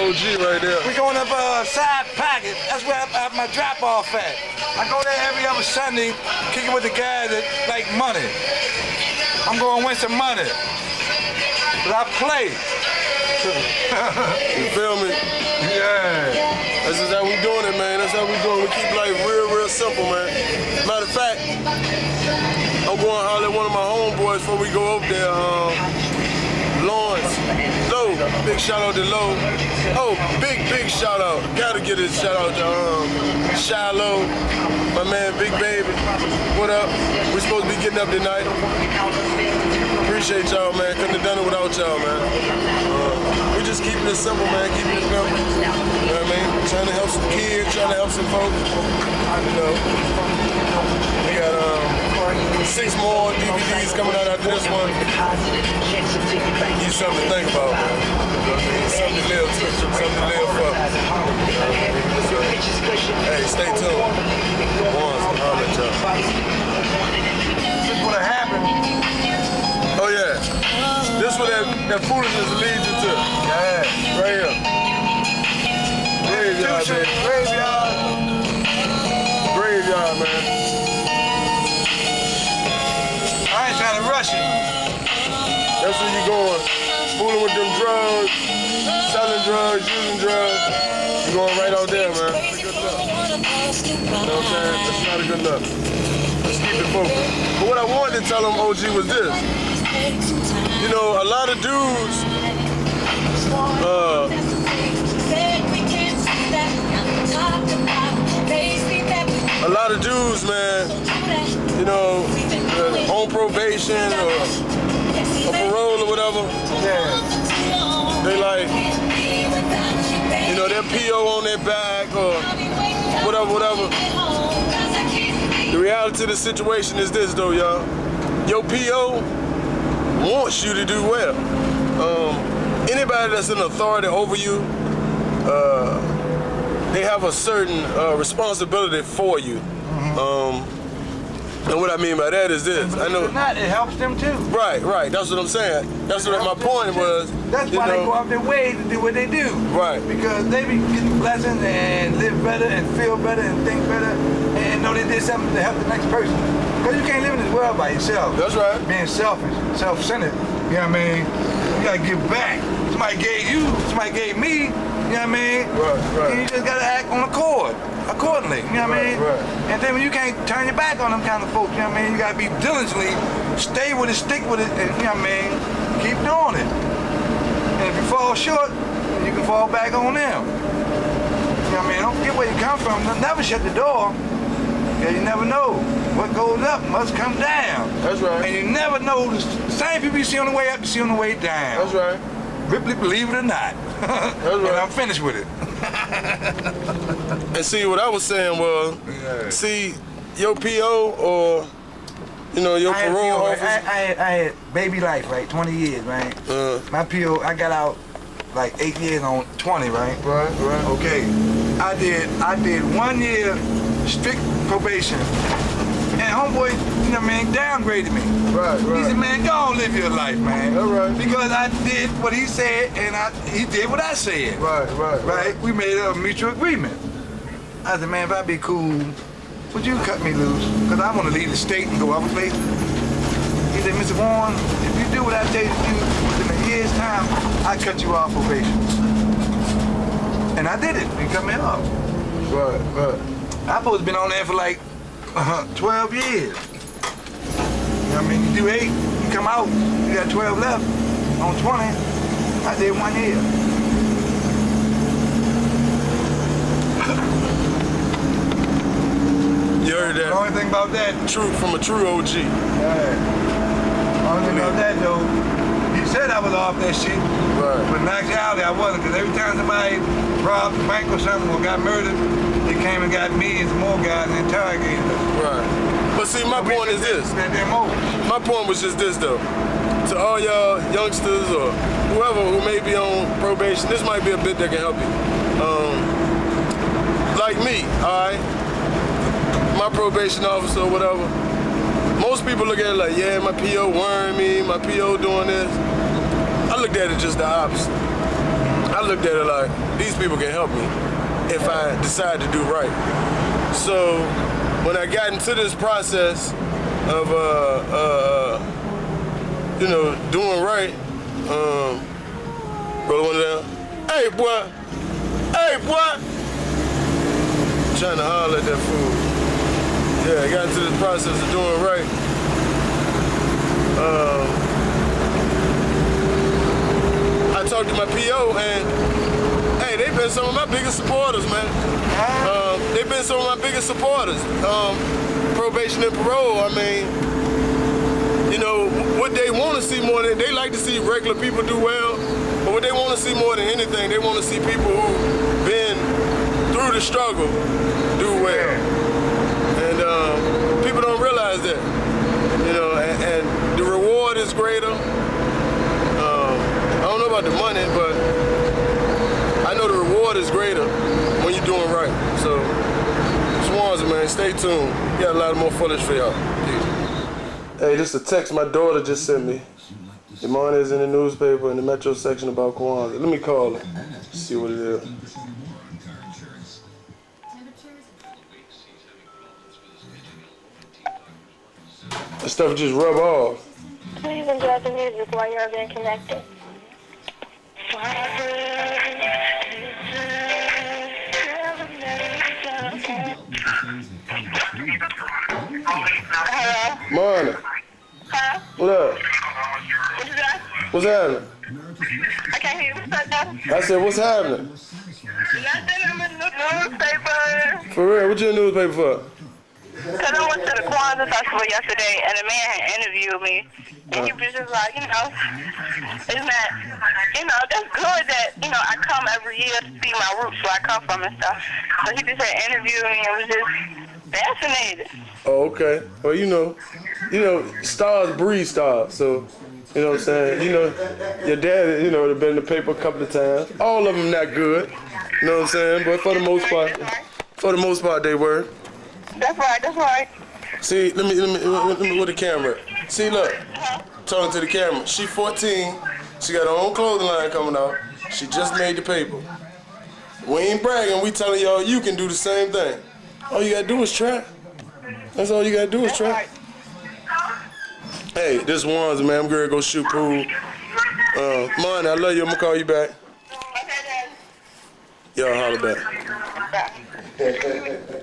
OG right there. We going up Side Pocket. That's where I have my drop off at. I go there every other Sunday, kicking with the guys that like money. I'm going to win some money. But I play. You feel me? Yeah. That's just how we doing it, man. That's how we doing it. We keep life real simple, man. Matter of fact, I'm going to holler at one of my homeboys before we go up there. Lawrence. Low. Big shout out to Low. Oh, big shout out. Gotta get a shout out to Shiloh, my man Big Baby. What up? We supposed to be getting up tonight. Appreciate y'all, man. Couldn't have done it without y'all, man. We just keeping it simple, man. Keeping it simple. You know what I mean? Trying to help some kids, trying to help some folks. You know. We got 6 more DVDs coming out after this one. Give you something to think about, man. Something to live to, something to live for. Hey, stay tuned. Once, I'll let y'all. This is what happened. Oh yeah, this what that foolishness leads you to. Yeah. Right here. Graveyard, man. Graveyard, man. I ain't trying to rush it. That's where you going. Fooling with them drugs, selling drugs, using drugs. You going right out there, man. That's a good luck. You know what I'm saying? That's not a good luck. Let's keep it focused. But what I wanted to tell them, OG, was this. You know, a lot of dudes, man, you know, on probation or parole or whatever, yeah, they like, you know, their PO on their back or whatever. The reality of the situation is this though, y'all. Your PO wants you to do well. Anybody that's in authority over you, they have a certain responsibility for you. And what I mean by that is this. I know it helps them too. Right. That's what I'm saying. That's what my point was. That's why they go out their way to do what they do. Right. Because they be getting blessings and live better and feel better and think better and know they did something to help the next person. Because you can't live in this world by yourself. That's right. Being selfish, self-centered. You know what I mean? You gotta give back. Somebody gave you, somebody gave me. You know what I mean? Right. And you just gotta act on accordingly. You know what I mean? Right. And then when you can't turn your back on them kind of folks, you know what I mean? You gotta be diligently, stay with it, stick with it, and you know what I mean? Keep doing it. And if you fall short, you can fall back on them. You know what I mean? Don't forget where you come from. Never shut the door. Yeah, you never know. What goes up must come down. That's right. And you never know the same people you see on the way up, you see on the way down. That's right. Ripley, believe it or not. That's right. And I'm finished with it. And see, what I was saying was, see, your PO or, you know, your parole officer. I had baby life, right? 20 years, right? My PO, I got out like 8 years on 20, right? Right. Okay. I did 1 year strict probation. And homeboy, you know, man, downgraded me. Right. He said, man, go on live your life, man. All right. Because I did what he said, and he did what I said. Right. We made a mutual agreement. I said, man, if I be cool, would you cut me loose? Because I want to leave the state and go other places. He said, Mr. Warren, if you do what I tell you to do, within a year's time, I cut you off probation. And I did it. He cut me off. Right. I supposed to been on there for like 12 years. You know what I mean? You do 8, you come out, you got 12 left. On 20, I did 1 year. You heard that? The only thing about that, True, from a true OG. only thing about that though, he said I was off that shit. Right. But in actuality I wasn't, because every time somebody robbed the bank or something or got murdered, they came and got me and some more guys and interrogated us. Right. But see, my point is this. My point was just this though. To all y'all youngsters or whoever who may be on probation, this might be a bit that can help you. Like me, all right? My probation officer or whatever, most people look at it like, yeah, my PO worrying me, my PO doing this. I looked at it just the opposite. I looked at it like, these people can help me if I decide to do right. So when I got into this process of, you know, doing right, roll one down. Hey, boy. Hey, boy. Trying to holler at that fool. Yeah, I got into this process of doing right. I talked to my PO, and hey, they've been some of my biggest supporters, man. They've been some of my biggest supporters. Probation and parole, I mean, you know, what they want to see more than, they like to see regular people do well, but what they want to see more than anything, they want to see people who've been through the struggle do well. And people don't realize that, you know, and the reward is greater. I don't know about the money, but I know the reward is greater when you're doing right. So, Swanza, man, stay tuned. Got a lot more footage for y'all. Hey, this is a text my daughter just sent me. Imani is in the newspaper in the Metro section about Kwanzaa. Let me call her, see what it is. That stuff just rub off. Please enjoy the music while you're being connected. Hello? Morning. Huh? What up? What's that? What's happening? I can't hear you. What's that? I said, what's happening? Nothing. I'm in the newspaper. For real, what you in the newspaper for? Because I went to the Kwanzaa Festival yesterday, and a man had interviewed me. And he was just like, you know, isn't that, you know, that's good that, you know, I come every year to see my roots where I come from and stuff. So he just had interviewed me and was just fascinated. Oh, okay. Well, you know, stars breed stars. So, you know what I'm saying? You know, your dad, you know, have been in the paper a couple of times. All of them not good. You know what I'm saying? But for the most part, they were. That's right, that's right. See, let me with the camera. See, look, talking to the camera. She 14. She got her own clothing line coming out. She just made the paper. We ain't bragging. We telling y'all you can do the same thing. All you gotta do is try. That's all you gotta do is try. Hey, this one's man. I'm gonna go shoot pool. Money, I love you. I'm gonna call you back. Okay, Y'all holler back. then. Bye.